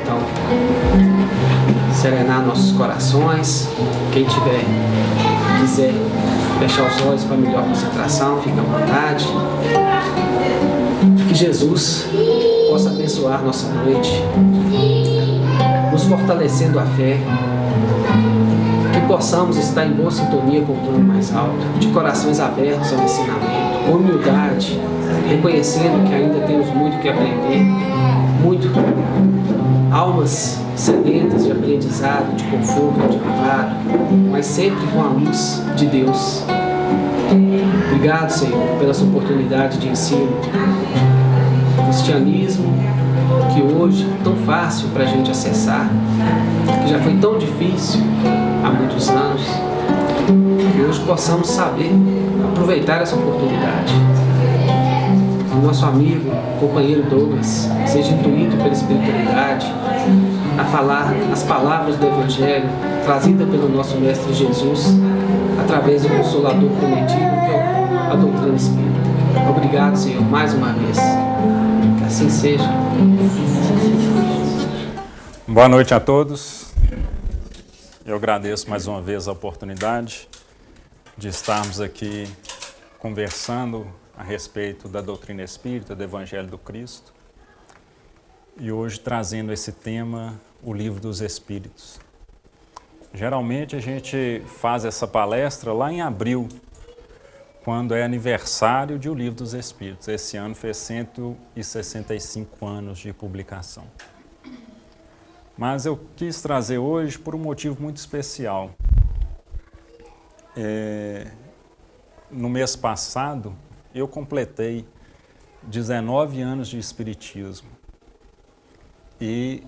então serenar nossos corações. Quem quiser fechar os olhos para melhor concentração, fique à vontade. Que Jesus possa abençoar nossa noite, nos fortalecendo a fé, que possamos estar em boa sintonia com o plano mais alto, de corações abertos ao ensinamento, com humildade, reconhecendo que ainda temos muito que aprender, almas sedentas de aprendizado, de conforto, de amparo, mas sempre com a luz de Deus. Obrigado, Senhor, pela sua oportunidade de ensino. O cristianismo, que hoje é tão fácil para a gente acessar, que já foi tão difícil há muitos anos, que hoje possamos saber aproveitar essa oportunidade. O nosso amigo, companheiro Douglas, seja intuído pela espiritualidade a falar as palavras do Evangelho trazida pelo nosso Mestre Jesus através do Consolador prometido, que é a doutrina espírita. Obrigado, Senhor, mais uma vez. Que assim seja. Boa noite a todos. Eu agradeço mais uma vez a oportunidade de estarmos aqui conversando a respeito da doutrina espírita, do Evangelho do Cristo, e hoje trazendo esse tema, o Livro dos Espíritos. Geralmente a gente faz essa palestra lá em abril, quando é aniversário de O Livro dos Espíritos. Esse ano fez 165 anos de publicação. Mas eu quis trazer hoje por um motivo muito especial. No mês passado, eu completei 19 anos de Espiritismo. E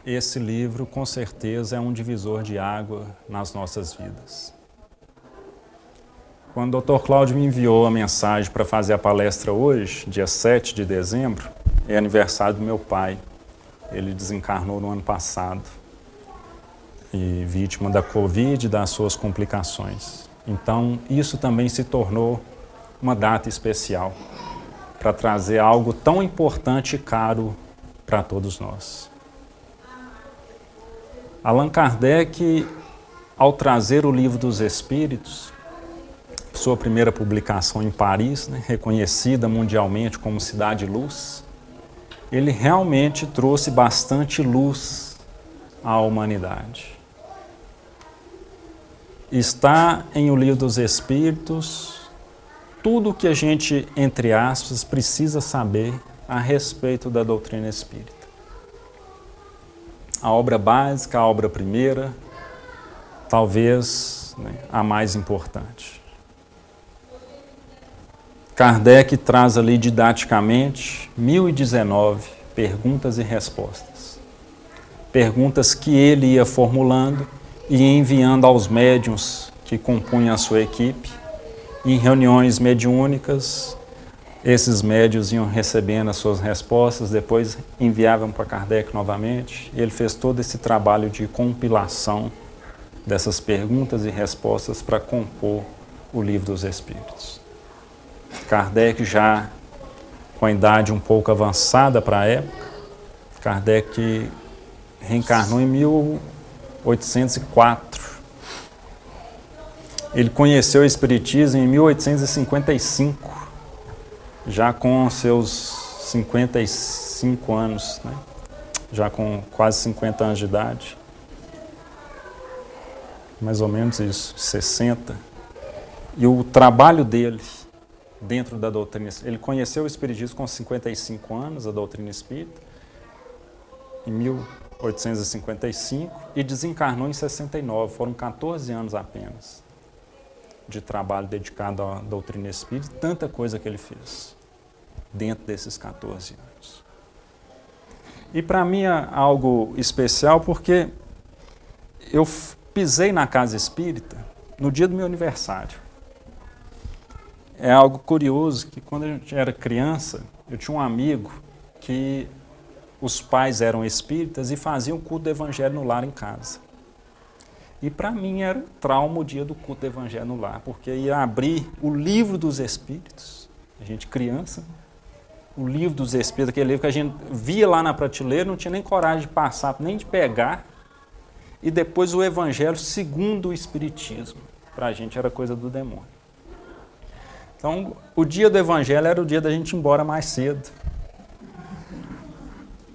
esse livro, com certeza, é um divisor de água nas nossas vidas. Quando o Dr. Cláudio me enviou a mensagem para fazer a palestra hoje, dia 7 de dezembro, é aniversário do meu pai. Ele desencarnou no ano passado, e vítima da Covid e das suas complicações. Então, isso também se tornou uma data especial para trazer algo tão importante e caro para todos nós. Allan Kardec, ao trazer o Livro dos Espíritos, sua primeira publicação em Paris, reconhecida mundialmente como Cidade Luz, ele realmente trouxe bastante luz à humanidade. Está em O Livro dos Espíritos tudo o que a gente, entre aspas, precisa saber a respeito da doutrina espírita. A obra básica, a obra primeira, talvez a mais importante. Kardec traz ali didaticamente 1019 perguntas e respostas. Perguntas que ele ia formulando e enviando aos médiuns que compunham a sua equipe. Em reuniões mediúnicas, esses médiuns iam recebendo as suas respostas, depois enviavam para Kardec novamente. E ele fez todo esse trabalho de compilação dessas perguntas e respostas para compor o Livro dos Espíritos. Kardec, já com a idade um pouco avançada para a época, Kardec reencarnou em 1804. Ele conheceu o Espiritismo em 1855, já com seus 55 anos, já com quase 50 anos de idade. Mais ou menos isso, 60. E o trabalho dele dentro da doutrina, ele conheceu o Espiritismo com 55 anos, a doutrina espírita, em 1855, e desencarnou em 69, foram 14 anos apenas de trabalho dedicado à doutrina espírita, tanta coisa que ele fez dentro desses 14 anos. E para mim é algo especial porque eu pisei na casa espírita no dia do meu aniversário. É algo curioso que quando a gente era criança, eu tinha um amigo que os pais eram espíritas e faziam o culto do Evangelho no lar em casa. E para mim era um trauma o dia do culto do Evangelho no lar, porque ia abrir o Livro dos Espíritos, a gente criança, o Livro dos Espíritos, aquele livro que a gente via lá na prateleira, não tinha nem coragem de passar, nem de pegar. E depois o Evangelho segundo o Espiritismo. Para a gente era coisa do demônio. Então, o dia do Evangelho era o dia da gente ir embora mais cedo.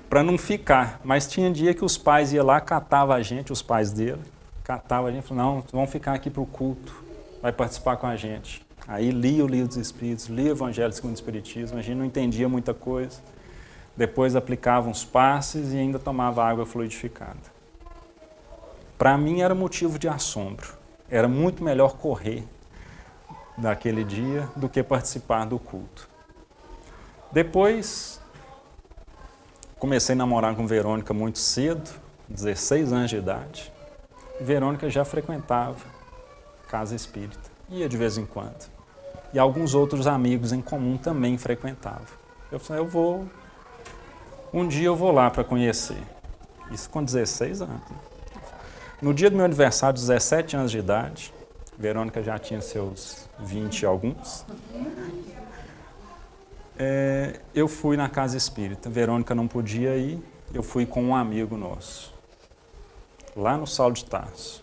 Para não ficar. Mas tinha dia que os pais iam lá, catavam a gente, os pais dele, catavam a gente e falavam, não, vamos ficar aqui para o culto, vai participar com a gente. Aí lia o Livro dos Espíritos, lia o Evangelho segundo o Espiritismo, a gente não entendia muita coisa. Depois aplicava uns passes e ainda tomava água fluidificada. Para mim era motivo de assombro. Era muito melhor correr daquele dia do que participar do culto. Depois, comecei a namorar com Verônica muito cedo, 16 anos de idade. Verônica já frequentava casa espírita, ia de vez em quando. E alguns outros amigos em comum também frequentavam. Eu falei, um dia eu vou lá para conhecer. Isso com 16 anos. No dia do meu aniversário, 17 anos de idade, Verônica já tinha seus 20 e alguns, eu fui na casa espírita. Verônica não podia ir, eu fui com um amigo nosso, lá no Saulo de Tarso.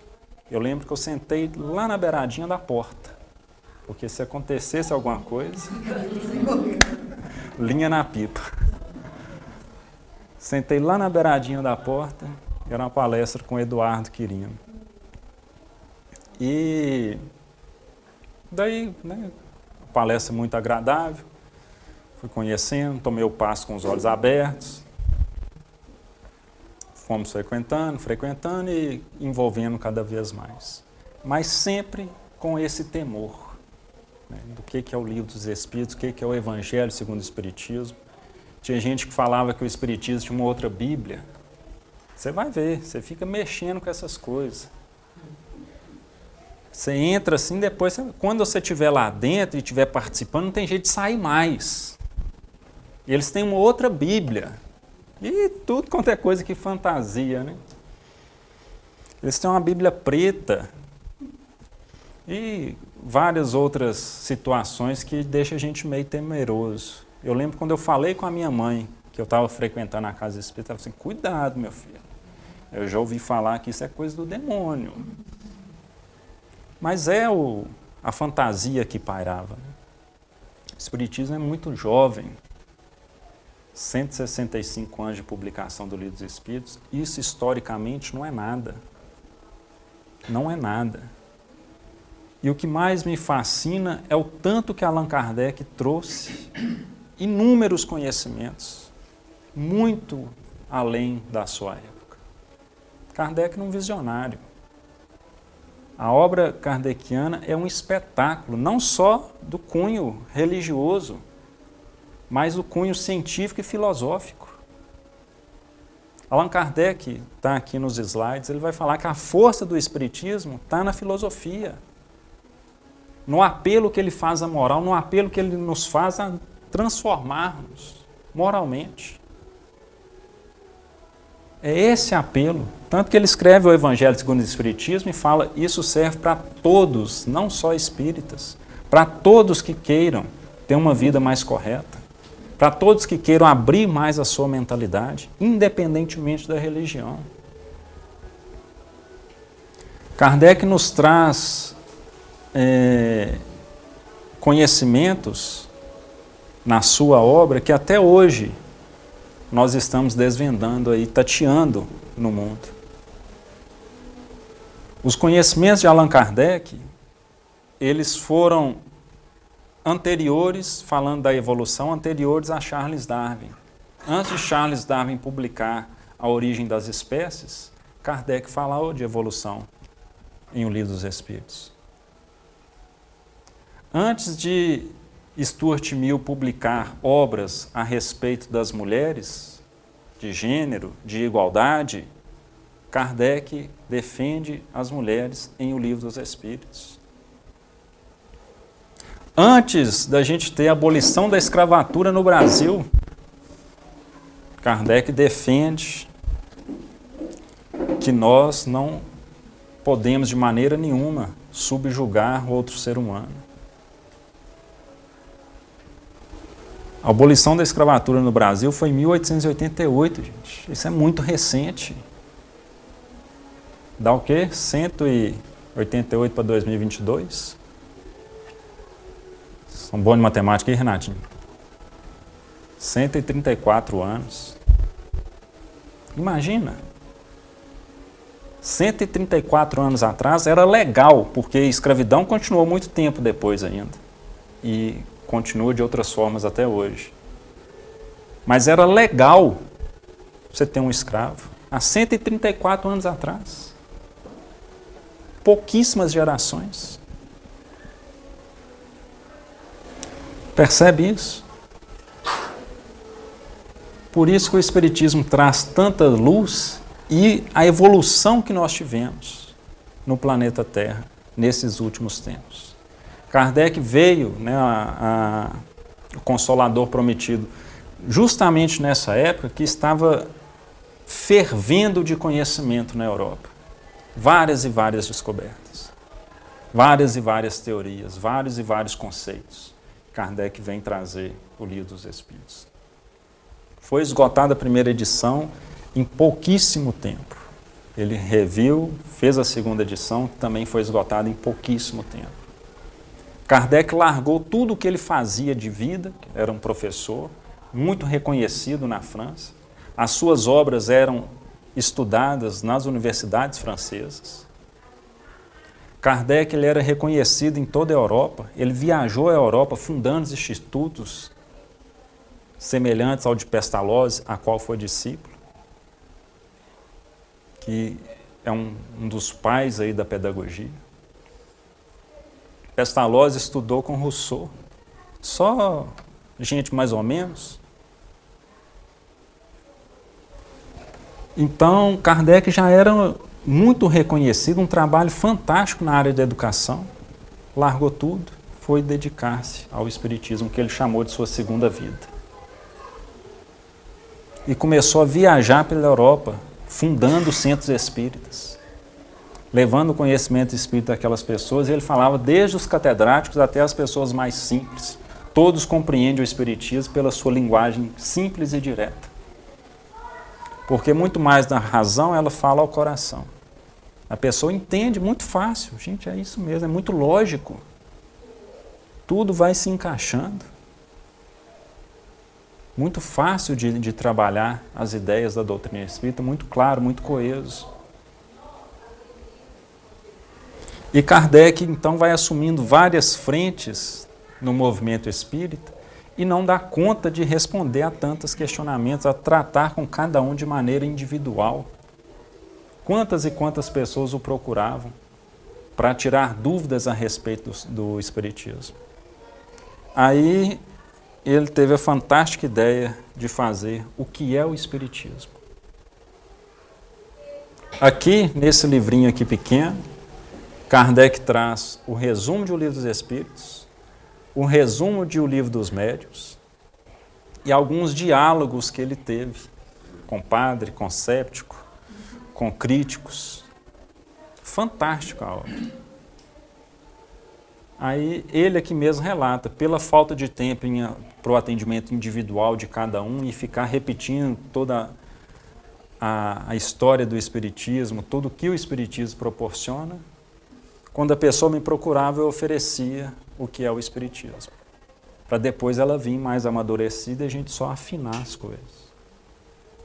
Eu lembro que eu sentei lá na beiradinha da porta, porque se acontecesse alguma coisa, linha na pipa. Sentei lá na beiradinha da porta, era uma palestra com Eduardo Quirino. E daí, palestra muito agradável, fui conhecendo, tomei o passo com os olhos abertos, fomos frequentando e envolvendo cada vez mais. Mas sempre com esse temor, do que é o Livro dos Espíritos, o que é o Evangelho segundo o Espiritismo. Tinha gente que falava que o Espiritismo tinha uma outra Bíblia. Você vai ver, você fica mexendo com essas coisas. Você entra assim, depois, quando você estiver lá dentro e estiver participando, não tem jeito de sair mais. E eles têm uma outra Bíblia. E tudo quanto é coisa que fantasia, né? Eles têm uma Bíblia preta. E várias outras situações que deixam a gente meio temeroso. Eu lembro quando eu falei com a minha mãe, que eu estava frequentando a casa espírita, ela falou assim, cuidado, meu filho. Eu já ouvi falar que isso é coisa do demônio. Mas é a fantasia que pairava. O Espiritismo é muito jovem. 165 anos de publicação do Livro dos Espíritos. Isso, historicamente, não é nada. Não é nada. E o que mais me fascina é o tanto que Allan Kardec trouxe inúmeros conhecimentos, muito além da sua época. Kardec era um visionário. A obra kardeciana é um espetáculo, não só do cunho religioso, mas do cunho científico e filosófico. Allan Kardec está aqui nos slides, ele vai falar que a força do Espiritismo está na filosofia, no apelo que ele faz à moral, no apelo que ele nos faz a transformarmos moralmente. É esse apelo. Tanto que ele escreve o Evangelho segundo o Espiritismo e fala, isso serve para todos, não só espíritas, para todos que queiram ter uma vida mais correta, para todos que queiram abrir mais a sua mentalidade, independentemente da religião. Kardec nos traz conhecimentos na sua obra que até hoje nós estamos desvendando aí, tateando no mundo. Os conhecimentos de Allan Kardec, eles foram anteriores, falando da evolução, anteriores a Charles Darwin. Antes de Charles Darwin publicar A Origem das Espécies, Kardec falou de evolução em O Livro dos Espíritos. Antes de Stuart Mill publicar obras a respeito das mulheres, de gênero, de igualdade, Kardec defende as mulheres em O Livro dos Espíritos. Antes da gente ter a abolição da escravatura no Brasil, Kardec defende que nós não podemos de maneira nenhuma subjugar outro ser humano. A abolição da escravatura no Brasil foi em 1888, gente. Isso é muito recente. Dá o quê? 188 para 2022? São bons de matemática aí, Renatinho? 134 anos. Imagina. 134 anos atrás era legal, porque a escravidão continuou muito tempo depois ainda. E continua de outras formas até hoje. Mas era legal você ter um escravo há 134 anos atrás. Pouquíssimas gerações. Percebe isso? Por isso que o Espiritismo traz tanta luz e a evolução que nós tivemos no planeta Terra nesses últimos tempos. Kardec veio, o Consolador Prometido, justamente nessa época que estava fervendo de conhecimento na Europa. Várias e várias descobertas, várias e várias teorias, vários e vários conceitos. Kardec vem trazer o Livro dos Espíritos. Foi esgotada a primeira edição em pouquíssimo tempo. Ele reviu, fez a segunda edição, que também foi esgotada em pouquíssimo tempo. Kardec largou tudo o que ele fazia de vida, era um professor, muito reconhecido na França. As suas obras eram estudadas nas universidades francesas. Kardec ele era reconhecido em toda a Europa. Ele viajou à Europa fundando os institutos semelhantes ao de Pestalozzi, a qual foi discípulo, que é um dos pais aí da pedagogia. Pestalozzi estudou com Rousseau, só gente mais ou menos. Então, Kardec já era muito reconhecido, um trabalho fantástico na área da educação, largou tudo, foi dedicar-se ao Espiritismo, que ele chamou de sua segunda vida. E começou a viajar pela Europa, fundando centros espíritas, levando o conhecimento espírita àquelas pessoas, e ele falava desde os catedráticos até as pessoas mais simples. Todos compreendem o Espiritismo pela sua linguagem simples e direta. Porque muito mais da razão ela fala ao coração. A pessoa entende muito fácil. Gente, é isso mesmo, é muito lógico. Tudo vai se encaixando. Muito fácil de trabalhar as ideias da doutrina espírita, muito claro, muito coeso. E Kardec, então, vai assumindo várias frentes no movimento espírita e não dá conta de responder a tantos questionamentos, a tratar com cada um de maneira individual. Quantas e quantas pessoas o procuravam para tirar dúvidas a respeito do Espiritismo. Aí ele teve a fantástica ideia de fazer o que é o Espiritismo. Aqui, nesse livrinho aqui pequeno, Kardec traz o resumo de O Livro dos Espíritos, o resumo de O Livro dos Médiuns e alguns diálogos que ele teve com padre, com séptico, com críticos. Fantástico a obra. Aí ele aqui mesmo relata, pela falta de tempo para o atendimento individual de cada um e ficar repetindo toda a história do Espiritismo, tudo o que o Espiritismo proporciona, quando a pessoa me procurava, eu oferecia o que é o Espiritismo, para depois ela vir mais amadurecida e a gente só afinar as coisas.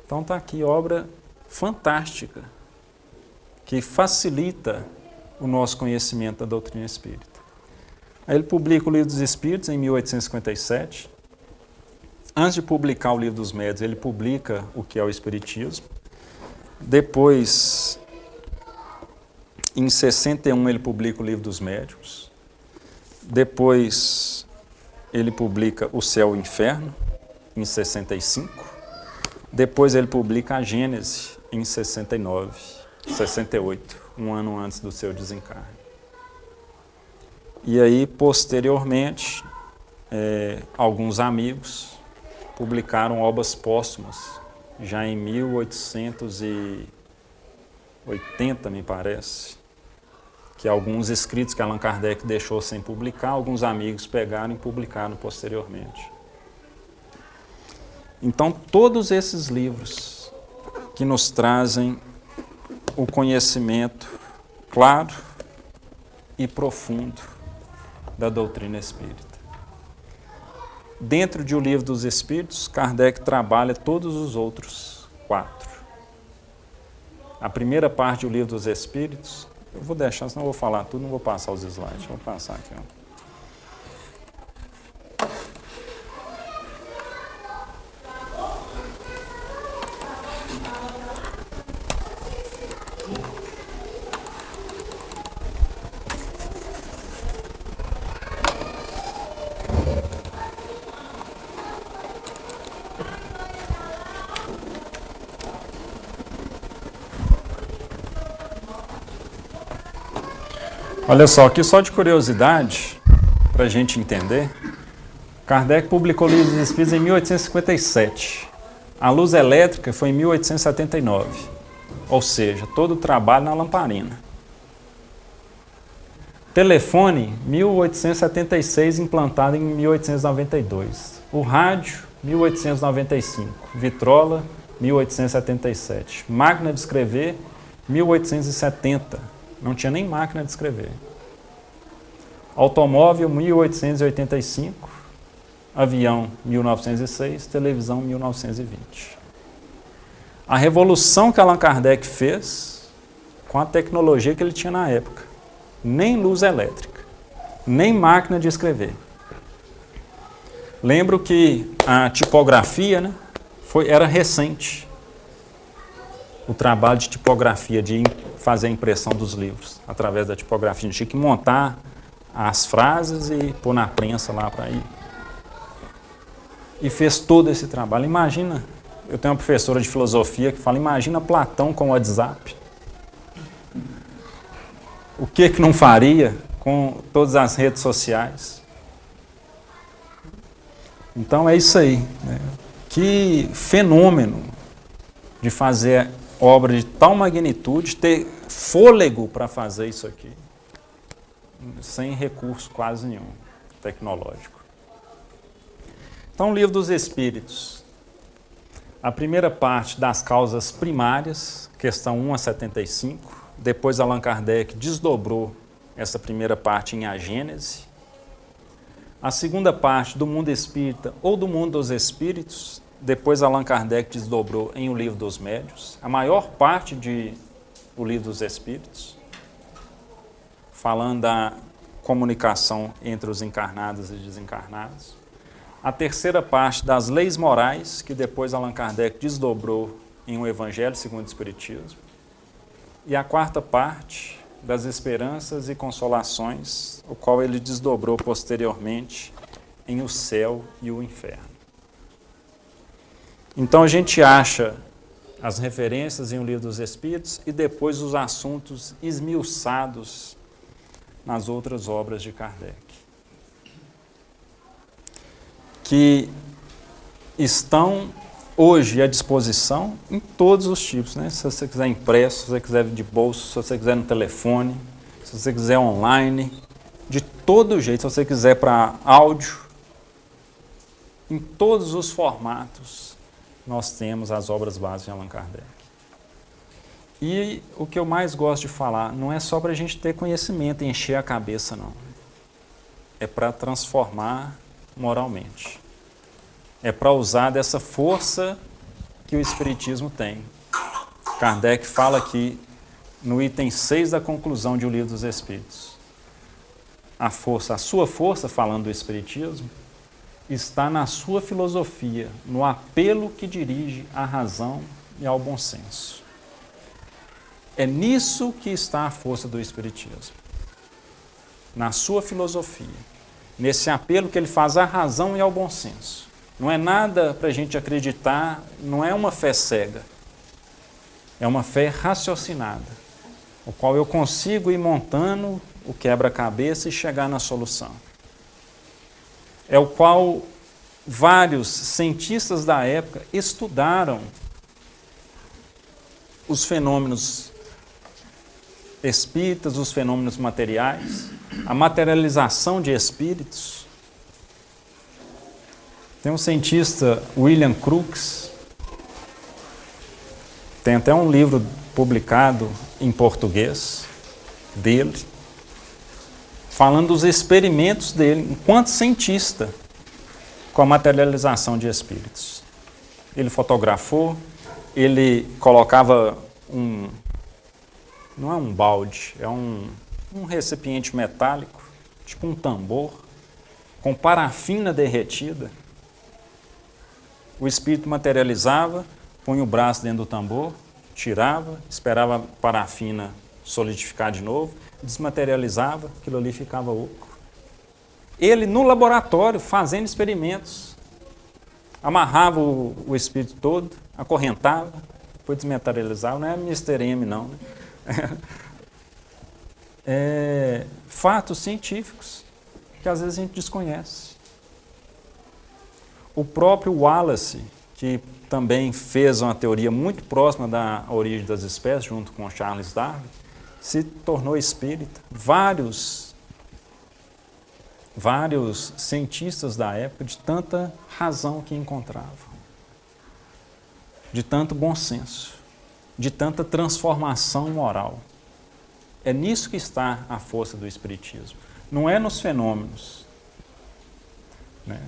Então está aqui obra fantástica, que facilita o nosso conhecimento da doutrina espírita. Aí ele publica o Livro dos Espíritos em 1857. Antes de publicar o Livro dos Médiuns, ele publica o que é o Espiritismo. Depois, em 61, ele publica o Livro dos Médiuns. Depois, ele publica O Céu e o Inferno, em 65. Depois, ele publica a Gênese, em 68, um ano antes do seu desencarne. E aí, posteriormente, alguns amigos publicaram obras póstumas, já em 1880, me parece, que alguns escritos que Allan Kardec deixou sem publicar, alguns amigos pegaram e publicaram posteriormente. Então, todos esses livros que nos trazem o conhecimento claro e profundo da doutrina espírita. Dentro de O Livro dos Espíritos, Kardec trabalha todos os outros 4. A primeira parte do Livro dos Espíritos, eu vou deixar, senão eu vou falar tudo, não vou passar os slides, vou passar aqui. Ó. Olha só, aqui só de curiosidade, para a gente entender, Kardec publicou o Livro dos Espíritos em 1857. A luz elétrica foi em 1879, ou seja, todo o trabalho na lamparina. Telefone, 1876, implantado em 1892. O rádio, 1895. Vitrola, 1877. Máquina de escrever, 1870. Não tinha nem máquina de escrever. Automóvel, 1885. Avião, 1906. Televisão, 1920. A revolução que Allan Kardec fez com a tecnologia que ele tinha na época. Nem luz elétrica, nem máquina de escrever. Lembro que a tipografia, né, era recente. O trabalho de tipografia, de fazer a impressão dos livros através da tipografia. A gente tinha que montar as frases e pôr na prensa lá para ir. E fez todo esse trabalho. Imagina, eu tenho uma professora de filosofia que fala, imagina Platão com o WhatsApp. O que não faria com todas as redes sociais? Então é isso aí. Né? Que fenômeno de fazer obra de tal magnitude, ter fôlego para fazer isso aqui, sem recurso quase nenhum tecnológico. Então, o Livro dos Espíritos. A primeira parte das causas primárias, questão 1 a 75. Depois, Allan Kardec desdobrou essa primeira parte em A Gênese. A segunda parte do mundo espírita ou do mundo dos espíritos, depois Allan Kardec desdobrou em O Livro dos Médiuns. A maior parte de O Livro dos Espíritos, falando da comunicação entre os encarnados e desencarnados. A terceira parte das leis morais, que depois Allan Kardec desdobrou em O Evangelho segundo o Espiritismo. E a quarta parte das esperanças e consolações, o qual ele desdobrou posteriormente em O Céu e o Inferno. Então a gente acha as referências em O Livro dos Espíritos e depois os assuntos esmiuçados nas outras obras de Kardec, que estão hoje à disposição em todos os tipos, né? Se você quiser impresso, se você quiser de bolso, se você quiser no telefone, se você quiser online, de todo jeito, se você quiser para áudio, em todos os formatos, nós temos as obras básicas de Allan Kardec. E o que eu mais gosto de falar, não é só para a gente ter conhecimento e encher a cabeça, não. É para transformar moralmente. É para usar dessa força que o Espiritismo tem. Kardec fala aqui no item 6 da conclusão de O Livro dos Espíritos. A sua força, falando do Espiritismo, está na sua filosofia, no apelo que dirige à razão e ao bom senso. É nisso que está a força do Espiritismo. Na sua filosofia. Nesse apelo que ele faz à razão e ao bom senso. Não é nada para a gente acreditar, não é uma fé cega. É uma fé raciocinada, o qual eu consigo ir montando o quebra-cabeça e chegar na solução. É o qual vários cientistas da época estudaram os fenômenos espíritas, os fenômenos materiais, a materialização de espíritos, Tem um cientista, William Crookes, tem até um livro publicado em português dele, falando dos experimentos dele enquanto cientista com a materialização de espíritos. Ele fotografou, ele colocava não é um balde, é um recipiente metálico, tipo um tambor, com parafina derretida. O espírito materializava, punha o braço dentro do tambor, tirava, esperava a parafina solidificar de novo, desmaterializava, aquilo ali ficava oco. Ele, no laboratório, fazendo experimentos, amarrava o espírito todo, acorrentava, depois desmaterializava, não é Mr. M não, né? Fatos científicos que às vezes a gente desconhece. O próprio Wallace, que também fez uma teoria muito próxima da origem das espécies, junto com Charles Darwin, se tornou espírita. Vários cientistas da época, de tanta razão que encontravam, de tanto bom senso, de tanta transformação moral. É nisso que está a força do espiritismo. Não é nos fenômenos.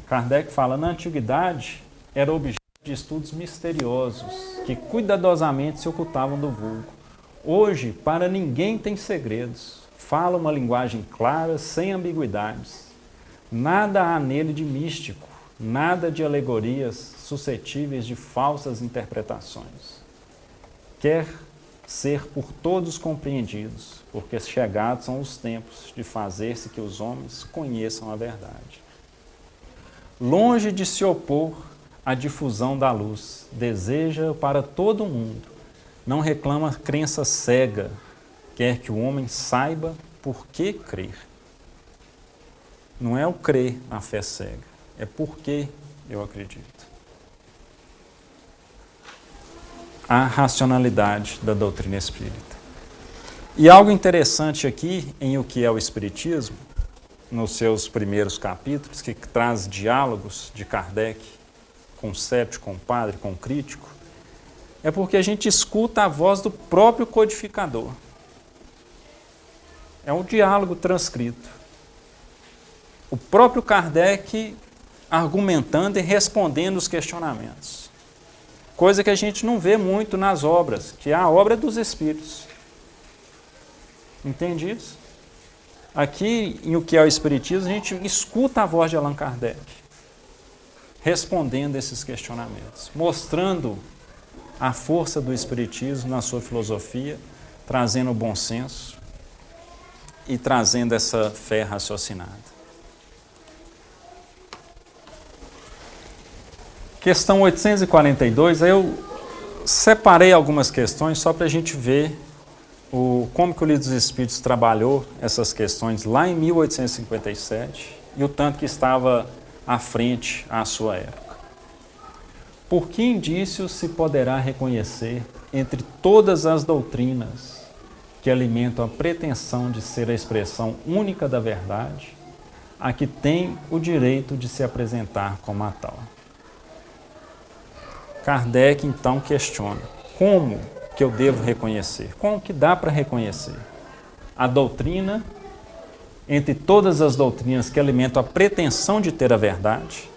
Kardec fala, na antiguidade, era objeto de estudos misteriosos, que cuidadosamente se ocultavam do vulgo. Hoje, para ninguém tem segredos. Fala uma linguagem clara, sem ambiguidades. Nada há nele de místico, nada de alegorias suscetíveis de falsas interpretações. Quer ser por todos compreendidos, porque chegados são os tempos de fazer-se que os homens conheçam a verdade. Longe de se opor à difusão da luz, deseja para todo o mundo, não reclama crença cega, quer que o homem saiba por que crer. Não é o crer na fé cega, é por que eu acredito. A racionalidade da doutrina espírita. E algo interessante aqui em O que é o Espiritismo, nos seus primeiros capítulos, que traz diálogos de Kardec com o séptico, com o padre, com o crítico, é porque a gente escuta a voz do próprio codificador. É um diálogo transcrito. O próprio Kardec argumentando e respondendo os questionamentos. Coisa que a gente não vê muito nas obras, que é a obra dos Espíritos. Entende isso? Aqui, em O que é o Espiritismo, a gente escuta a voz de Allan Kardec, respondendo esses questionamentos, mostrando a força do Espiritismo na sua filosofia, trazendo o bom senso e trazendo essa fé raciocinada. Questão 842, eu separei algumas questões só para a gente ver como que o Livro dos Espíritos trabalhou essas questões lá em 1857 e o tanto que estava à frente à sua época. Por que indícios se poderá reconhecer entre todas as doutrinas que alimentam a pretensão de ser a expressão única da verdade, a que tem o direito de se apresentar como a tal? Kardec, então, questiona, como que eu devo reconhecer? Como que dá para reconhecer a doutrina, entre todas as doutrinas que alimentam a pretensão de ter a verdade?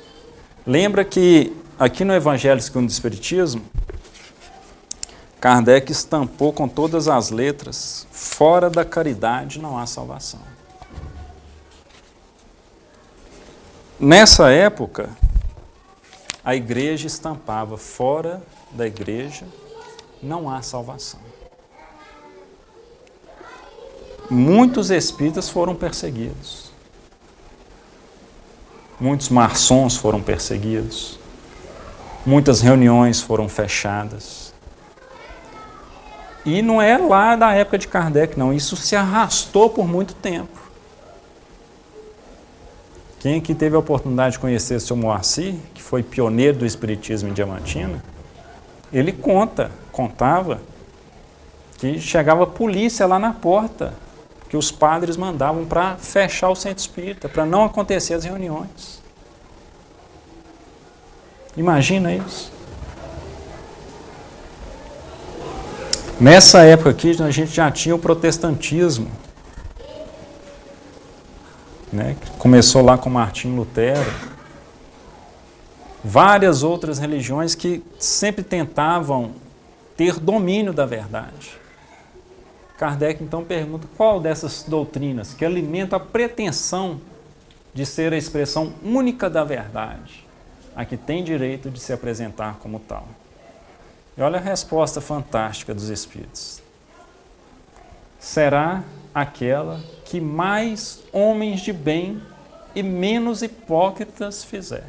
Lembra que, aqui no Evangelho segundo o Espiritismo, Kardec estampou com todas as letras, fora da caridade não há salvação. Nessa época, a igreja estampava, fora da igreja não há salvação. Muitos espíritas foram perseguidos. Muitos maçons foram perseguidos. Muitas reuniões foram fechadas. E não é lá da época de Kardec, não. Isso se arrastou por muito tempo. Quem aqui teve a oportunidade de conhecer o Sr. Moacir, que foi pioneiro do Espiritismo em Diamantina, ele contava que chegava polícia lá na porta, que os padres mandavam para fechar o centro espírita, para não acontecer as reuniões. Imagina isso. Nessa época aqui, a gente já tinha o protestantismo, né, que começou lá com Martinho Lutero. Várias outras religiões que sempre tentavam ter domínio da verdade. Kardec então pergunta qual dessas doutrinas que alimenta a pretensão de ser a expressão única da verdade, a que tem direito de se apresentar como tal. E olha a resposta fantástica dos Espíritos. Será aquela que mais homens de bem e menos hipócritas fizer.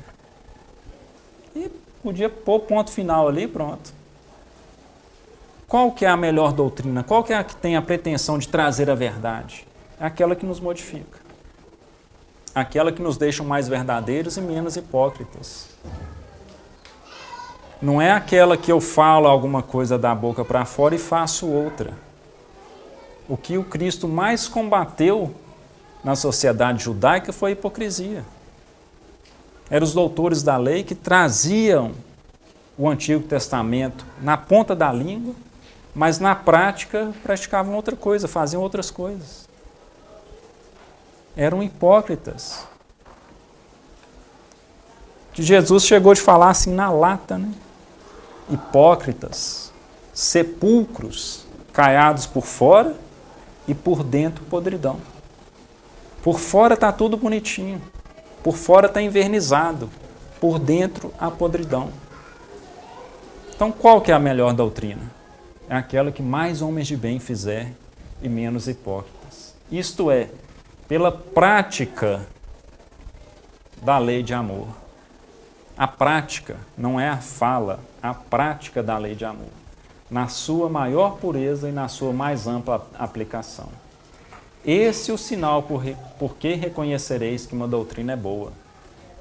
E podia pôr ponto final ali, pronto. Qual que é a melhor doutrina? Qual que é a que tem a pretensão de trazer a verdade? É aquela que nos modifica. Aquela que nos deixa mais verdadeiros e menos hipócritas. Não é aquela que eu falo alguma coisa da boca para fora e faço outra. O que o Cristo mais combateu na sociedade judaica foi a hipocrisia. Eram os doutores da lei que traziam o Antigo Testamento na ponta da língua, mas na prática praticavam outra coisa, faziam outras coisas. Eram hipócritas. Que Jesus chegou de falar assim na lata, né? Hipócritas, sepulcros caiados por fora e por dentro podridão. Por fora está tudo bonitinho, por fora está envernizado, por dentro a podridão. Então qual que é a melhor doutrina? É aquela que mais homens de bem fizer e menos hipócritas. Isto é, pela prática da lei de amor. A prática, não é a fala, a prática da lei de amor, na sua maior pureza e na sua mais ampla aplicação. Esse é o sinal por que reconhecereis que uma doutrina é boa,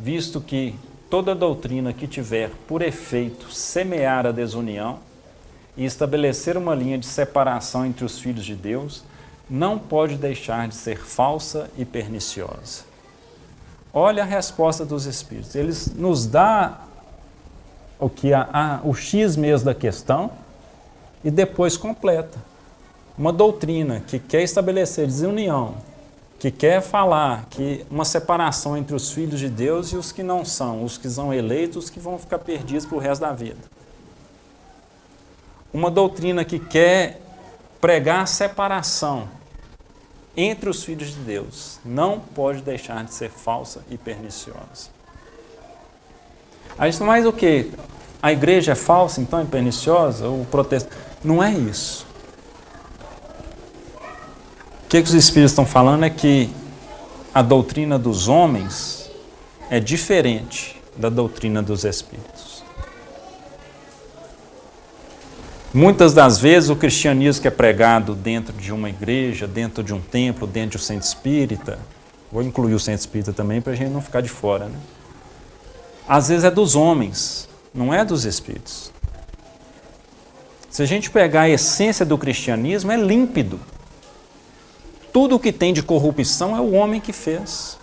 visto que toda doutrina que tiver por efeito semear a desunião e estabelecer uma linha de separação entre os filhos de Deus, não pode deixar de ser falsa e perniciosa. Olha a resposta dos Espíritos. Eles nos dão o X mesmo da questão e depois completa. Uma doutrina que quer estabelecer desunião, que quer falar que uma separação entre os filhos de Deus e os que não são, os que são eleitos, os que vão ficar perdidos para o resto da vida. Uma doutrina que quer pregar a separação entre os filhos de Deus não pode deixar de ser falsa e perniciosa. Aí isso mais o quê? A igreja é falsa, então é perniciosa? O protestante? Não é isso. O que os Espíritos estão falando é que a doutrina dos homens é diferente da doutrina dos Espíritos. Muitas das vezes o cristianismo que é pregado dentro de uma igreja, dentro de um templo, dentro de um centro espírita, vou incluir o centro espírita também para a gente não ficar de fora, né? Às vezes é dos homens, não é dos espíritos. Se a gente pegar a essência do cristianismo, é límpido. Tudo o que tem de corrupção é o homem que fez.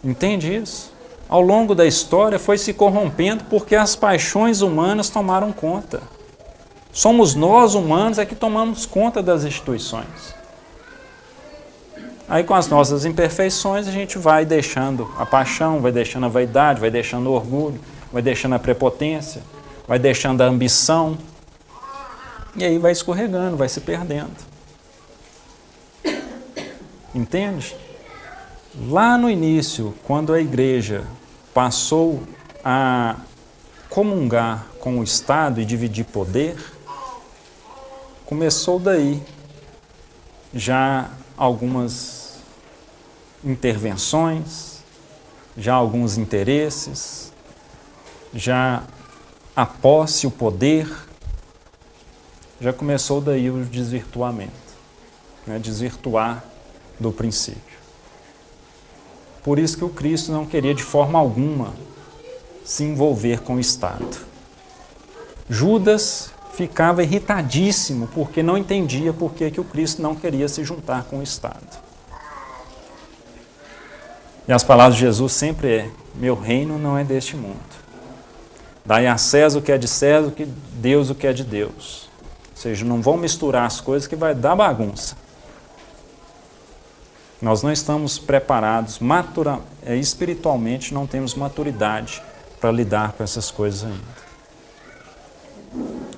Entende isso? Ao longo da história foi se corrompendo porque as paixões humanas tomaram conta. Somos nós, humanos, que tomamos conta das instituições. Aí com as nossas imperfeições a gente vai deixando a paixão, vai deixando a vaidade, vai deixando o orgulho, vai deixando a prepotência, vai deixando a ambição. E aí vai escorregando, vai se perdendo. Entende? Lá no início, quando a igreja passou a comungar com o Estado e dividir poder, começou daí já algumas intervenções, já alguns interesses, já a posse, o poder, já começou daí o desvirtuamento, né? Desvirtuar do princípio. Por isso que o Cristo não queria de forma alguma se envolver com o Estado. Judas ficava irritadíssimo porque não entendia por que o Cristo não queria se juntar com o Estado. E as palavras de Jesus sempre meu reino não é deste mundo. Dai a César o que é de César, Deus o que é de Deus. Ou seja, não vão misturar as coisas que vai dar bagunça. Nós não estamos preparados, espiritualmente não temos maturidade para lidar com essas coisas ainda.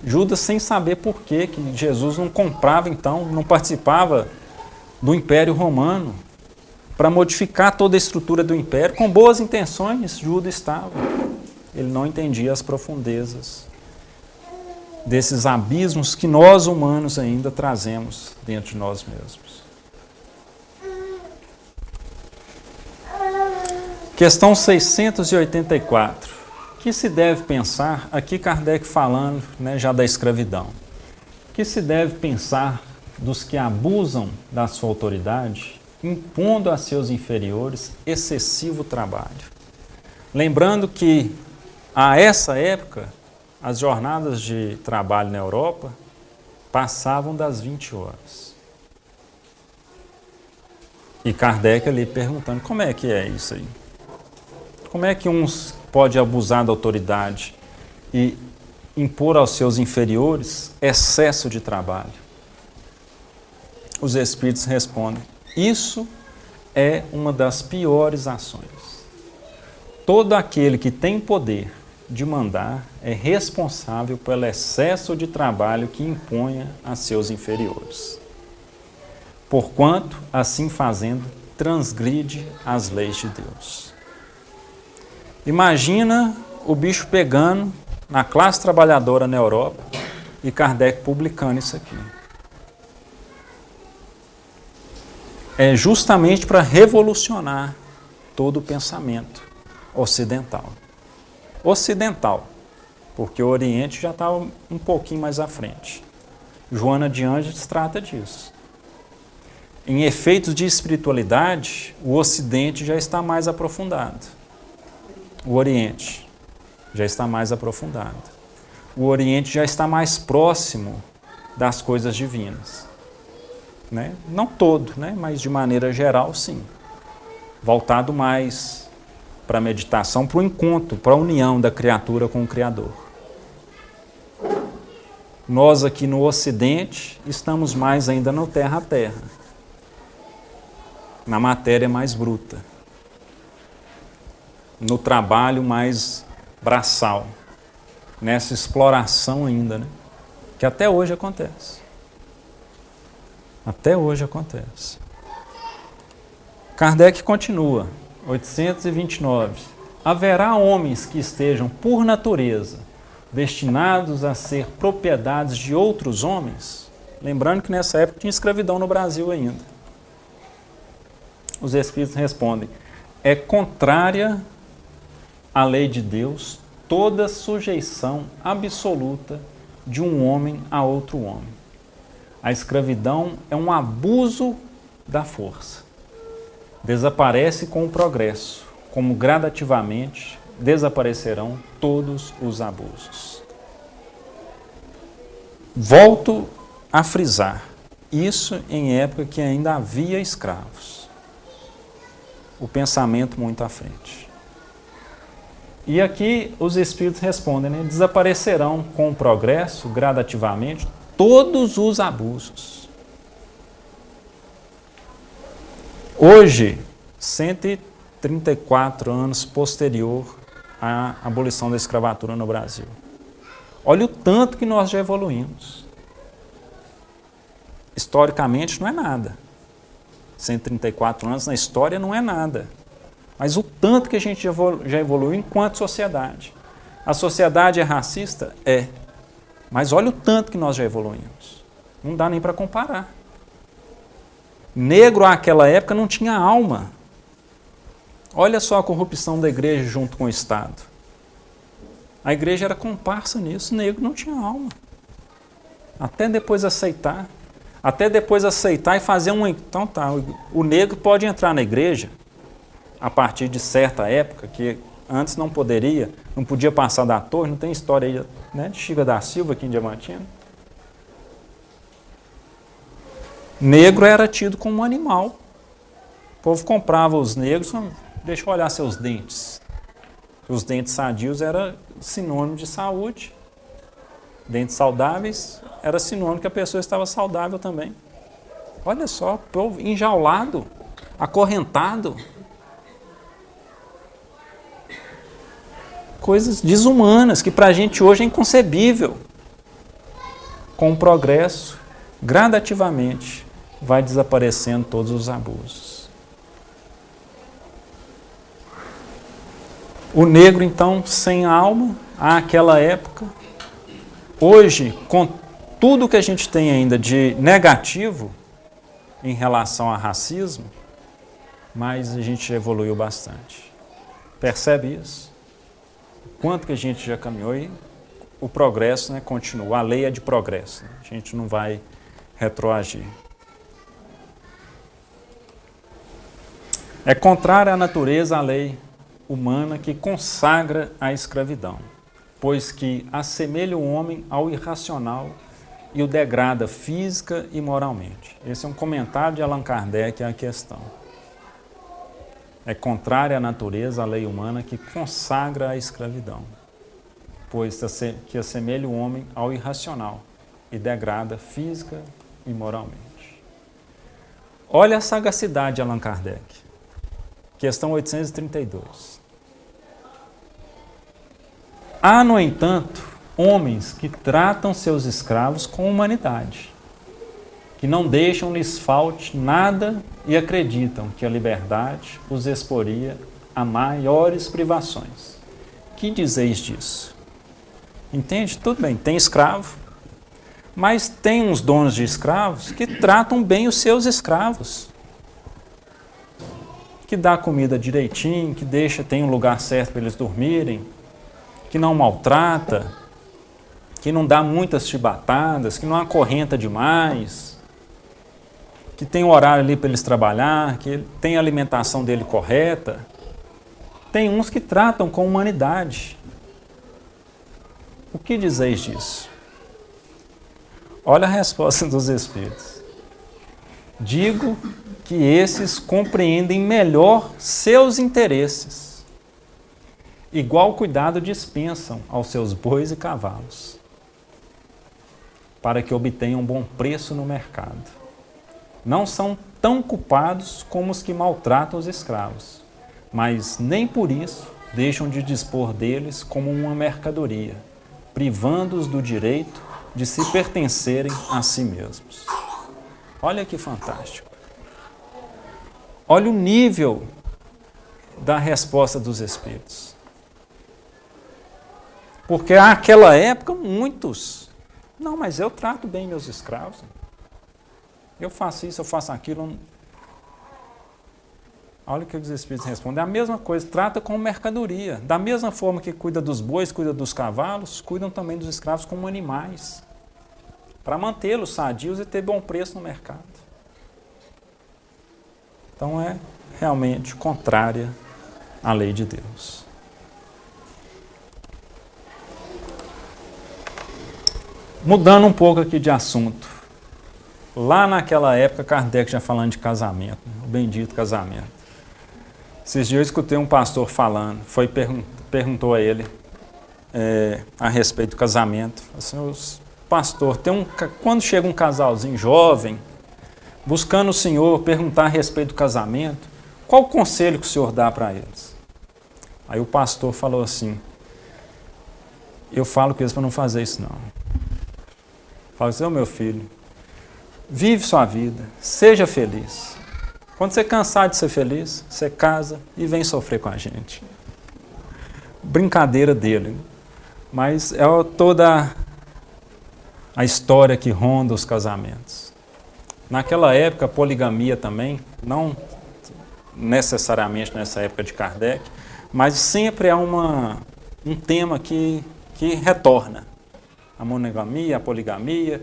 Judas, sem saber por que Jesus não comprava, então, não participava do Império Romano, para modificar toda a estrutura do Império, com boas intenções, Judas estava. Ele não entendia as profundezas desses abismos que nós humanos ainda trazemos dentro de nós mesmos. Questão 684. O que se deve pensar, aqui Kardec falando, já da escravidão, o que se deve pensar dos que abusam da sua autoridade, impondo a seus inferiores excessivo trabalho? Lembrando que, a essa época, as jornadas de trabalho na Europa passavam das 20 horas. E Kardec ali perguntando, como é que é isso aí? Como é que uns pode abusar da autoridade e impor aos seus inferiores excesso de trabalho? Os Espíritos respondem, isso é uma das piores ações. Todo aquele que tem poder de mandar é responsável pelo excesso de trabalho que imponha a seus inferiores. Porquanto, assim fazendo, transgride as leis de Deus. Imagina o bicho pegando na classe trabalhadora na Europa e Kardec publicando isso aqui. É justamente para revolucionar todo o pensamento ocidental. Ocidental, porque o Oriente já está um pouquinho mais à frente. Joana de Ângeles trata disso. Em efeitos de espiritualidade, o Ocidente já está mais aprofundado. O Oriente já está mais aprofundado. O Oriente já está mais próximo das coisas divinas. Não todo, mas de maneira geral, sim. Voltado mais para a meditação, para o encontro, para a união da criatura com o Criador. Nós aqui no Ocidente estamos mais ainda no terra a terra, na matéria mais bruta, no trabalho mais braçal, nessa exploração ainda, que até hoje acontece. Até hoje acontece. Kardec continua, 829. Haverá homens que estejam, por natureza, destinados a ser propriedades de outros homens? Lembrando que nessa época tinha escravidão no Brasil ainda. Os Espíritos respondem, é contrária à lei de Deus toda sujeição absoluta de um homem a outro homem. A escravidão é um abuso da força. Desaparece com o progresso, como gradativamente desaparecerão todos os abusos. Volto a frisar, isso em época que ainda havia escravos. O pensamento muito à frente. E aqui os Espíritos respondem, desaparecerão com o progresso, gradativamente, todos os abusos. Hoje, 134 anos posterior à abolição da escravatura no Brasil. Olha o tanto que nós já evoluímos. Historicamente não é nada. 134 anos na história não é nada. Mas o tanto que a gente já evoluiu enquanto sociedade. A sociedade é racista? É. Mas olha o tanto que nós já evoluímos. Não dá nem para comparar. Negro àquela época não tinha alma. Olha só a corrupção da igreja junto com o Estado. A igreja era comparsa nisso, negro não tinha alma. Até depois aceitar e fazer um... Então tá, o negro pode entrar na igreja a partir de certa época, que antes não podia passar da torre, não tem história aí, de Chica da Silva aqui em Diamantina. Negro era tido como um animal. O povo comprava os negros, deixa eu olhar seus dentes. Os dentes sadios era sinônimo de saúde. Dentes saudáveis era sinônimo que a pessoa estava saudável também. Olha só, povo enjaulado, acorrentado. Coisas desumanas que para a gente hoje é inconcebível. Com o progresso, gradativamente, vai desaparecendo todos os abusos. O negro, então, sem alma, àquela época. Hoje, com tudo que a gente tem ainda de negativo em relação ao racismo, mas a gente evoluiu bastante. Percebe isso? Quanto que a gente já caminhou e o progresso, né, continua. A lei é de progresso. Né? A gente não vai retroagir. É contrária à natureza a lei humana que consagra a escravidão, pois que assemelha o homem ao irracional e o degrada física e moralmente. Esse é um comentário de Allan Kardec à questão. É contrária à natureza a lei humana que consagra a escravidão, pois que assemelha o homem ao irracional e degrada física e moralmente. Olha a sagacidade de Allan Kardec. Questão 832. Há, no entanto, homens que tratam seus escravos com humanidade, que não deixam-lhes falte nada e acreditam que a liberdade os exporia a maiores privações. Que dizeis disso? Entende? Tudo bem, tem escravo, mas tem uns donos de escravos que tratam bem os seus escravos, que dá comida direitinho, que tem um lugar certo para eles dormirem, que não maltrata, que não dá muitas chibatadas, que não acorrenta demais, que tem um horário ali para eles trabalhar, que tem a alimentação dele correta. Tem uns que tratam com humanidade. O que dizeis disso? Olha a resposta dos Espíritos. Digo que esses compreendem melhor seus interesses. Igual cuidado dispensam aos seus bois e cavalos, para que obtenham bom preço no mercado. Não são tão culpados como os que maltratam os escravos, mas nem por isso deixam de dispor deles como uma mercadoria, privando-os do direito de se pertencerem a si mesmos. Olha que fantástico. Olha o nível da resposta dos Espíritos. Porque naquela época, muitos, não, mas eu trato bem meus escravos. Eu faço isso, eu faço aquilo. Olha o que os Espíritos respondem. É a mesma coisa, trata como mercadoria. Da mesma forma que cuida dos bois, cuida dos cavalos, cuidam também dos escravos como animais, para mantê-los sadios e ter bom preço no mercado. Então é realmente contrária à lei de Deus. Mudando um pouco aqui de assunto. Lá naquela época, Kardec já falando de casamento, o bendito casamento. Esses dias eu escutei um pastor falando, perguntou a ele a respeito do casamento. Assim, pastor, quando chega um casalzinho jovem, buscando o senhor, perguntar a respeito do casamento, qual o conselho que o senhor dá para eles? Aí o pastor falou assim, eu falo com eles para não fazer isso não. Fala assim, meu filho, vive sua vida, seja feliz. Quando você cansar de ser feliz, você casa e vem sofrer com a gente. Brincadeira dele. Mas é toda a história que ronda os casamentos. Naquela época, a poligamia também, não necessariamente nessa época de Kardec, mas sempre há um tema que retorna. A monogamia, a poligamia,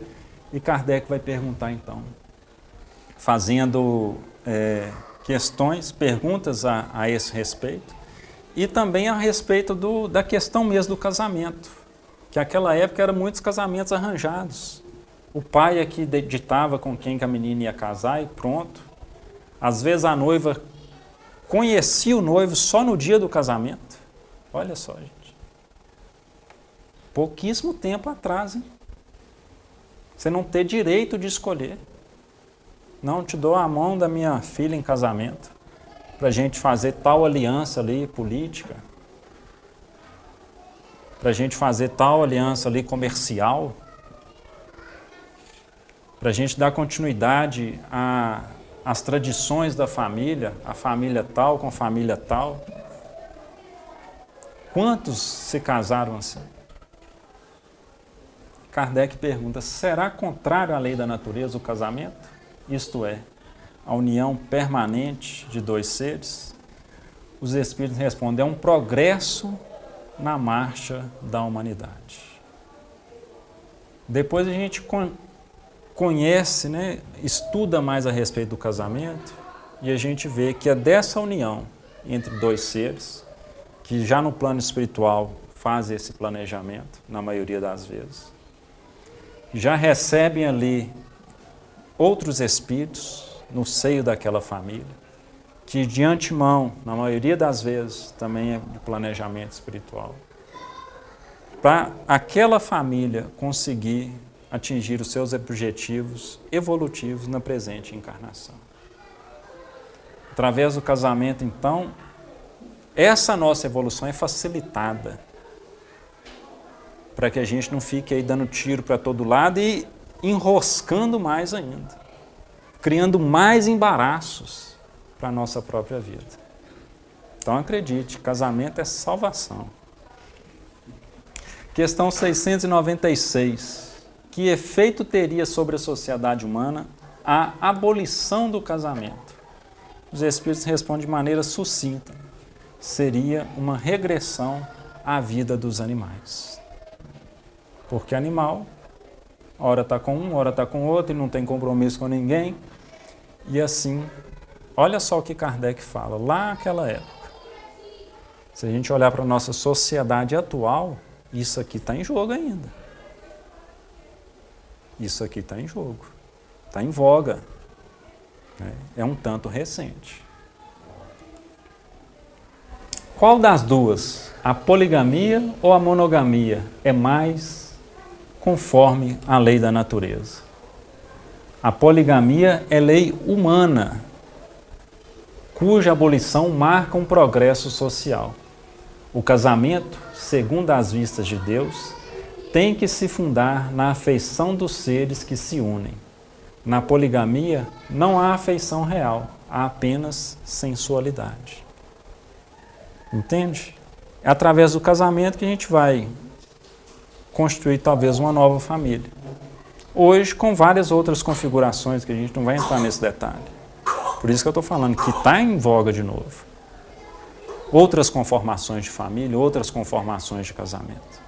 e Kardec vai perguntar então, fazendo perguntas a esse respeito, e também a respeito da questão mesmo do casamento, que naquela época eram muitos casamentos arranjados. O pai é que ditava com quem que a menina ia casar e pronto. Às vezes a noiva conhecia o noivo só no dia do casamento. Olha só, gente. Pouquíssimo tempo atrás, hein? Você não ter direito de escolher. Não te dou a mão da minha filha em casamento para a gente fazer tal aliança ali política, para a gente fazer tal aliança ali comercial, para a gente dar continuidade às tradições da família, a família tal com a família tal. Quantos se casaram assim? Kardec pergunta, será contrário à lei da natureza o casamento? Isto é, a união permanente de dois seres? Os Espíritos respondem, é um progresso na marcha da humanidade. Depois a gente conhece, né, estuda mais a respeito do casamento e a gente vê que é dessa união entre dois seres, que já no plano espiritual faz esse planejamento, na maioria das vezes, já recebem ali outros espíritos no seio daquela família, que de antemão, na maioria das vezes, também é de planejamento espiritual, para aquela família conseguir atingir os seus objetivos evolutivos na presente encarnação. Através do casamento, então, essa nossa evolução é facilitada, para que a gente não fique aí dando tiro para todo lado e enroscando mais ainda, criando mais embaraços para a nossa própria vida. Então acredite, casamento é salvação. Questão 696. Que efeito teria sobre a sociedade humana a abolição do casamento? Os Espíritos respondem de maneira sucinta. Seria uma regressão à vida dos animais. Porque animal, ora está com um, ora está com outro, e não tem compromisso com ninguém. E assim, olha só o que Kardec fala, lá naquela época. Se a gente olhar para a nossa sociedade atual, isso aqui está em jogo ainda. Isso aqui está em jogo, está em voga. É um tanto recente. Qual das duas, a poligamia ou a monogamia, é mais conforme a lei da natureza? A poligamia é lei humana, cuja abolição marca um progresso social. O casamento, segundo as vistas de Deus, tem que se fundar na afeição dos seres que se unem. Na poligamia, não há afeição real, há apenas sensualidade. Entende? É através do casamento que a gente vai construir talvez uma nova família. Hoje, com várias outras configurações, que a gente não vai entrar nesse detalhe. Por isso que eu estou falando que está em voga de novo. Outras conformações de família, outras conformações de casamento.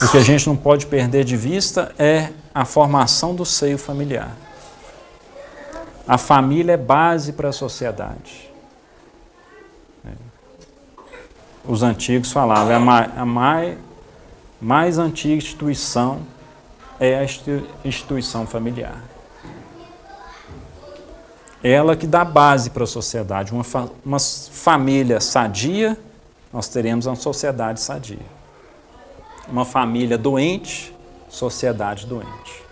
O que a gente não pode perder de vista é a formação do seio familiar. A família é base para a sociedade. Os antigos falavam, a mais antiga instituição é a instituição familiar. Ela que dá base para a sociedade. Uma família sadia, nós teremos uma sociedade sadia. Uma família doente, sociedade doente.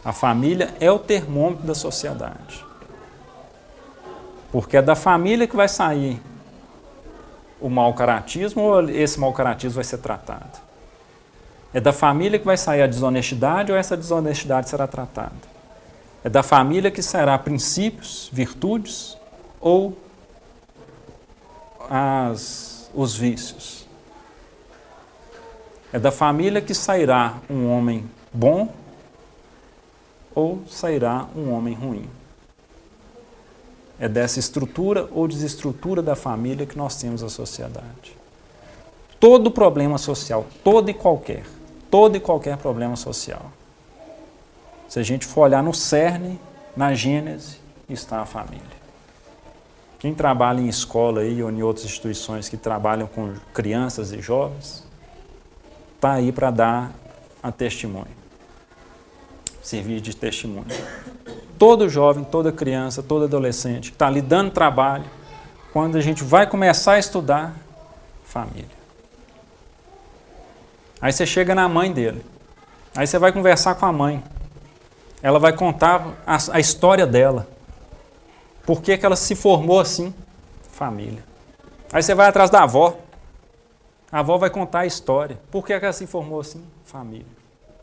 A família é o termômetro da sociedade. Porque é da família que vai sair o mau caratismo ou esse mau caratismo vai ser tratado? É da família que vai sair a desonestidade ou essa desonestidade será tratada? É da família que será princípios, virtudes ou os vícios? É da família que sairá um homem bom ou sairá um homem ruim? É dessa estrutura ou desestrutura da família que nós temos a sociedade. Todo problema social, todo e qualquer problema social. Se a gente for olhar no cerne, na gênese, está a família. Quem trabalha em escola aí, ou em outras instituições que trabalham com crianças e jovens, está aí para dar a testemunho, servir de testemunho. Todo jovem, toda criança, todo adolescente que está ali dando trabalho, quando a gente vai começar a estudar, família. Aí você chega na mãe dele. Aí você vai conversar com a mãe. Ela vai contar a história dela. Por que ela se formou assim? Família. Aí você vai atrás da avó. A avó vai contar a história. Por que ela se formou assim? Família.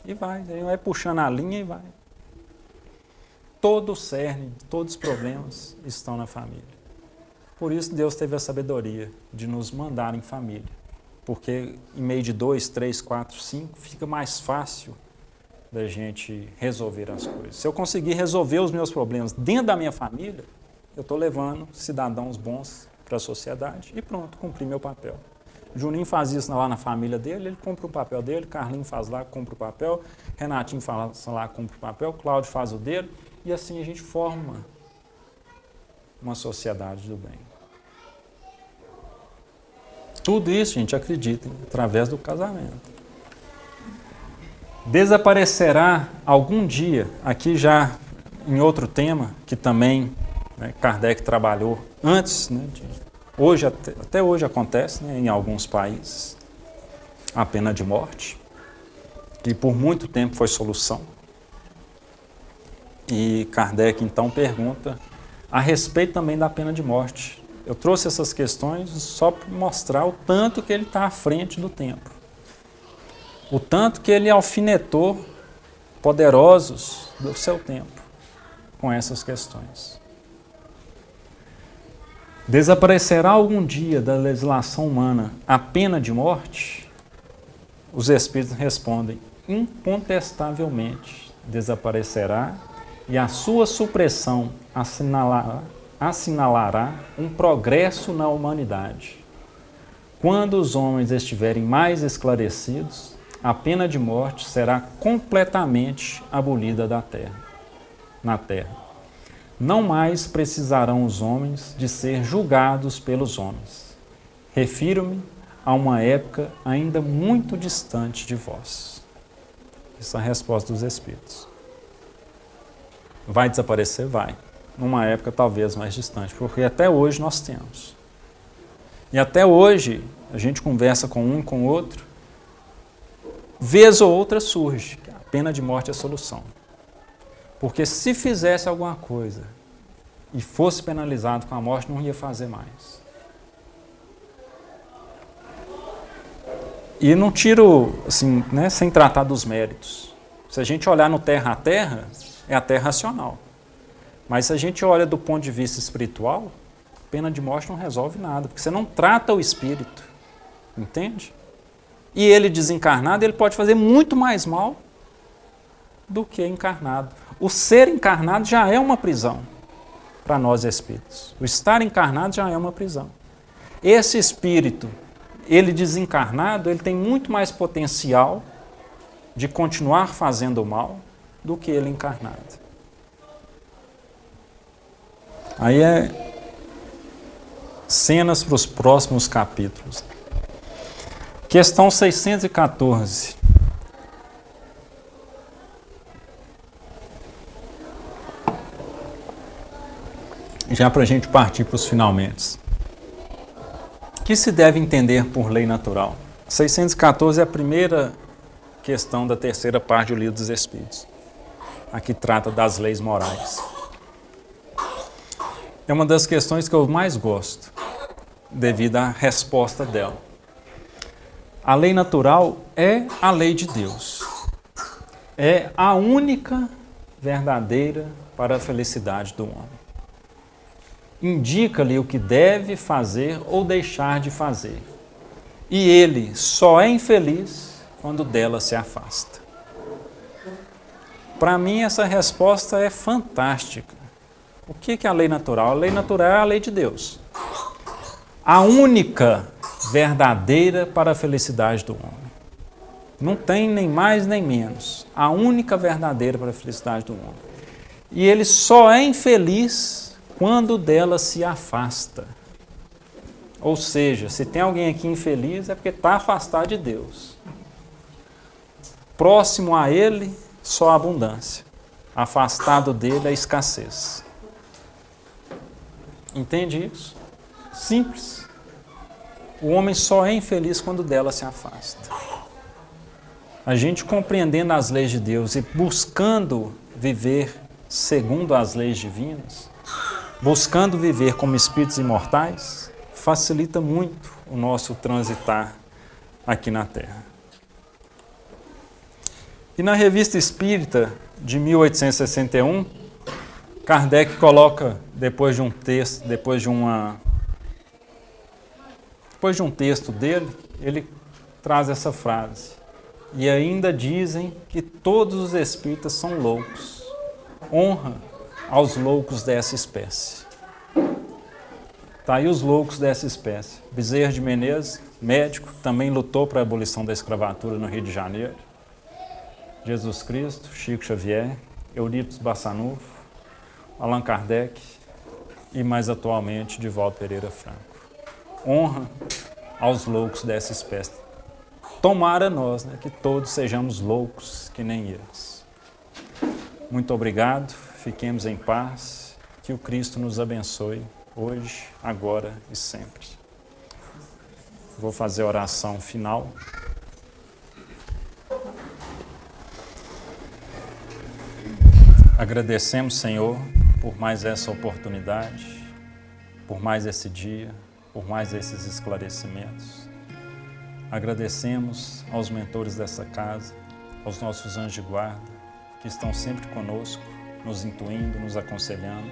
E vai puxando a linha e vai. Todo o cerne, todos os problemas estão na família. Por isso Deus teve a sabedoria de nos mandar em família. Porque em meio de 2, 3, 4, 5, fica mais fácil da gente resolver as coisas. Se eu conseguir resolver os meus problemas dentro da minha família, eu estou levando cidadãos bons para a sociedade e pronto, cumpri meu papel. Juninho faz isso lá na família dele, ele cumpre o papel dele, Carlinho faz lá, cumpre o papel, Renatinho faz lá, cumpre o papel, Cláudio faz o dele, e assim a gente forma uma sociedade do bem. Tudo isso, gente, acreditem, através do casamento. Desaparecerá algum dia, aqui já em outro tema, que também Kardec trabalhou antes, hoje, até hoje acontece em alguns países, a pena de morte, que por muito tempo foi solução. E Kardec então pergunta a respeito também da pena de morte. Eu trouxe essas questões só para mostrar o tanto que ele está à frente do tempo. O tanto que ele alfinetou poderosos do seu tempo com essas questões. Desaparecerá algum dia da legislação humana a pena de morte? Os Espíritos respondem, incontestavelmente desaparecerá e a sua supressão assinalará um progresso na humanidade. Quando os homens estiverem mais esclarecidos, a pena de morte será completamente abolida na terra. Não mais precisarão os homens de ser julgados pelos homens. Refiro-me a uma época ainda muito distante de vós. Essa é a resposta dos Espíritos. Vai desaparecer? Vai. Numa época talvez mais distante, porque até hoje nós temos. E até hoje a gente conversa com um e com o outro, vez ou outra surge, a pena de morte é a solução. Porque se fizesse alguma coisa e fosse penalizado com a morte, não ia fazer mais. E não tiro, assim, sem tratar dos méritos. Se a gente olhar no terra a terra, é a terra racional. Mas se a gente olha do ponto de vista espiritual, a pena de morte não resolve nada, porque você não trata o espírito, entende? E ele desencarnado, ele pode fazer muito mais mal do que encarnado. O ser encarnado já é uma prisão para nós espíritos. O estar encarnado já é uma prisão. Esse espírito, ele desencarnado, ele tem muito mais potencial de continuar fazendo mal do que ele encarnado. Aí é cenas para os próximos capítulos. Questão 614. Já para a gente partir para os finalmente. O que se deve entender por lei natural? 614 é a primeira questão da terceira parte do Livro dos Espíritos. Aqui trata das leis morais. É uma das questões que eu mais gosto, devido à resposta dela. A lei natural é a lei de Deus. É a única verdadeira para a felicidade do homem. Indica-lhe o que deve fazer ou deixar de fazer. E ele só é infeliz quando dela se afasta. Para mim, essa resposta é fantástica. O que é a lei natural? A lei natural é a lei de Deus. A única verdadeira para a felicidade do homem. Não tem nem mais nem menos. A única verdadeira para a felicidade do homem. E ele só é infeliz quando dela se afasta. Ou seja, se tem alguém aqui infeliz é porque está afastado de Deus. Próximo a ele, só a abundância. Afastado dele, a escassez. Entende isso? Simples. O homem só é infeliz quando dela se afasta. A gente compreendendo as leis de Deus e buscando viver segundo as leis divinas, buscando viver como espíritos imortais, facilita muito o nosso transitar aqui na Terra. E na Revista Espírita de 1861, Kardec coloca, depois de um texto dele, ele traz essa frase: e ainda dizem que todos os espíritas são loucos. Honra aos loucos dessa espécie. Tá aí os loucos dessa espécie. Bezerra de Menezes, médico, também lutou para a abolição da escravatura no Rio de Janeiro. Jesus Cristo, Chico Xavier, Eurípides Bassanufo, Allan Kardec e, mais atualmente, Divaldo Pereira Franco. Honra aos loucos dessa espécie. Tomara nós, que todos sejamos loucos que nem eles. Muito obrigado, fiquemos em paz, que o Cristo nos abençoe hoje, agora e sempre. Vou fazer a oração final. Agradecemos, Senhor, por mais essa oportunidade, por mais esse dia, por mais esses esclarecimentos. Agradecemos aos mentores dessa casa, aos nossos anjos de guarda, que estão sempre conosco, nos intuindo, nos aconselhando,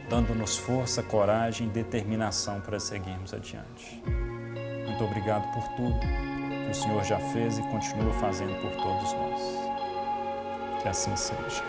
dando-nos força, coragem e determinação para seguirmos adiante. Muito obrigado por tudo que o Senhor já fez e continua fazendo por todos nós. Que assim seja.